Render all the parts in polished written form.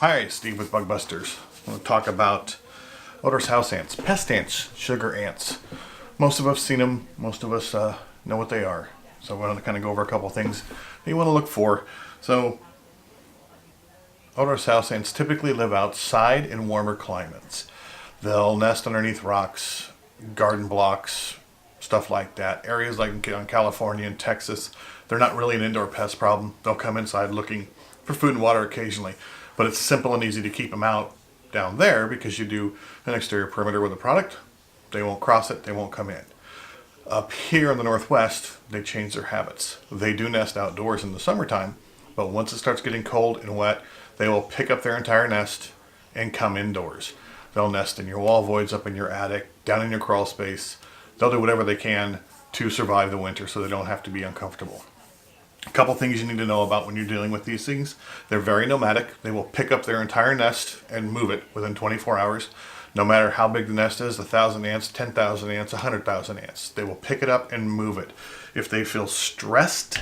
Hi, Steve with Bug Busters. I'm going to talk about odorous house ants, pest ants, sugar ants. Most of us have seen them. Most of us know what they are. So we're going to kind of go over a couple things that you want to look for. So odorous house ants typically live outside in warmer climates. They'll nest underneath rocks, garden blocks, stuff like that. Areas like in California and Texas, they're not really an indoor pest problem. They'll come inside looking for food and water occasionally. But it's simple and easy to keep them out down there because you do an exterior perimeter with a product. They won't cross it, they won't come in. Up here in the Northwest, they change their habits. They do nest outdoors in the summertime, but once it starts getting cold and wet, they will pick up their entire nest and come indoors. They'll nest in your wall voids, up in your attic, down in your crawl space. They'll do whatever they can to survive the winter so they don't have to be uncomfortable. A couple things you need to know about when you're dealing with these things. They're very nomadic. They will pick up their entire nest and move it within 24 hours. No matter how big the nest is, 1,000 ants, 10,000 ants, 100,000 ants. They will pick it up and move it. If they feel stressed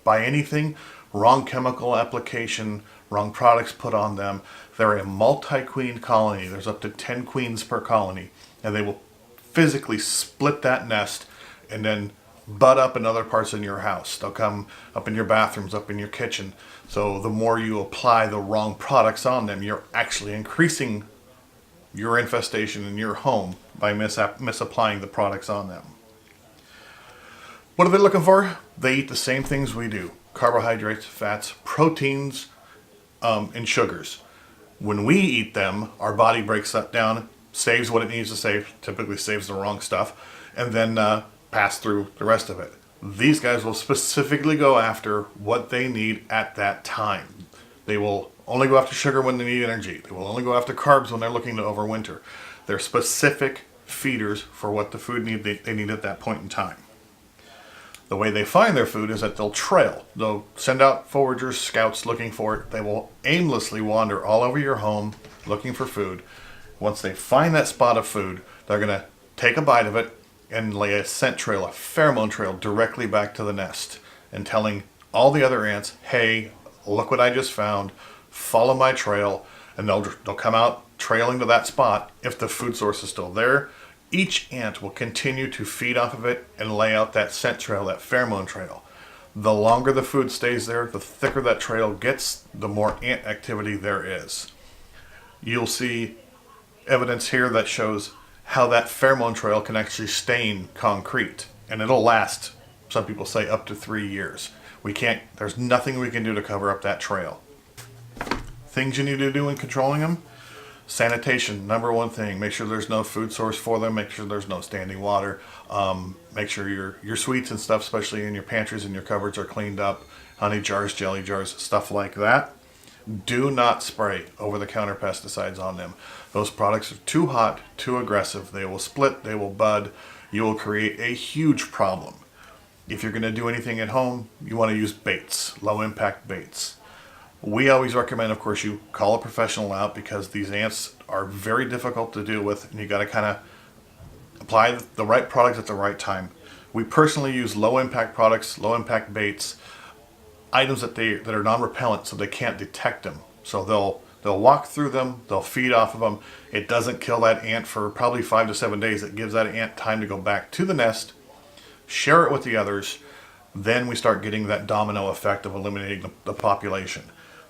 by anything, wrong chemical application, wrong products put on them, they're a multi-queen colony. There's up to 10 queens per colony. And they will physically split that nest and then bud up in other parts in your house. They'll come up in your bathrooms, up in your kitchen. So the more you apply the wrong products on them, you're actually increasing your infestation in your home by misapplying the products on them. What are they looking for? They eat the same things we do. Carbohydrates, fats, proteins, and sugars. When we eat them, our body breaks that down, saves what it needs to save, typically saves the wrong stuff, and then pass through the rest of it. These guys will specifically go after what they need at that time. They will only go after sugar when they need energy. They will only go after carbs when they're looking to overwinter. They're specific feeders for what the food they need at that point in time. The way they find their food is that they'll trail. They'll send out foragers, scouts looking for it. They will aimlessly wander all over your home looking for food. Once they find that spot of food, they're going to take a bite of it and lay a scent trail, a pheromone trail directly back to the nest and telling all the other ants, hey, look what I just found, follow my trail, and they'll come out trailing to that spot if the food source is still there. Each ant will continue to feed off of it and lay out that scent trail, that pheromone trail. The longer the food stays there, the thicker that trail gets, the more ant activity there is. You'll see evidence here that shows how that pheromone trail can actually stain concrete, and it'll last, some people say, up to 3 years. There's nothing we can do to cover up that trail. Things you need to do in controlling them: sanitation, number one thing. Make sure there's no food source for them. Make sure there's no standing water. Make sure your sweets and stuff, especially in your pantries and your cupboards, are cleaned up. Honey jars, jelly jars, stuff like that. Do not spray over-the-counter pesticides on them. Those products are too hot, too aggressive. They will split, they will bud. You will create a huge problem. If you're going to do anything at home, you want to use baits, low-impact baits. We always recommend, of course, you call a professional out because these ants are very difficult to deal with, and you got to kind of apply the right products at the right time. We personally use low-impact products, low-impact baits, items that are non-repellent, so they can't detect them. So they'll walk through them, they'll feed off of them. It doesn't kill that ant for probably 5 to 7 days. It gives that ant time to go back to the nest, share it with the others. Then we start getting that domino effect of eliminating the population.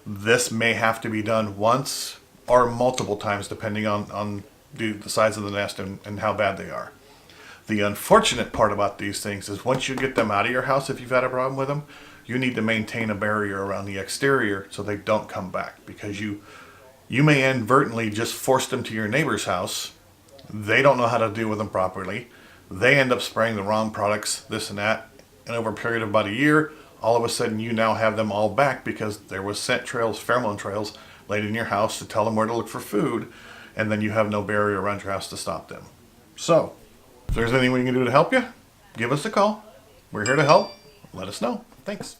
This may have to be done once or multiple times depending on the size of the nest and how bad they are. The unfortunate part about these things is once you get them out of your house, if you've had a problem with them, you need to maintain a barrier around the exterior so they don't come back, because you may inadvertently just force them to your neighbor's house. They don't know how to deal with them properly. They end up spraying the wrong products, this and that, and over a period of about a year, all of a sudden you now have them all back because there was scent trails, pheromone trails laid in your house to tell them where to look for food, and then you have no barrier around your house to stop them. So, if there's anything we can do to help you, give us a call. We're here to help. Let us know. Thanks.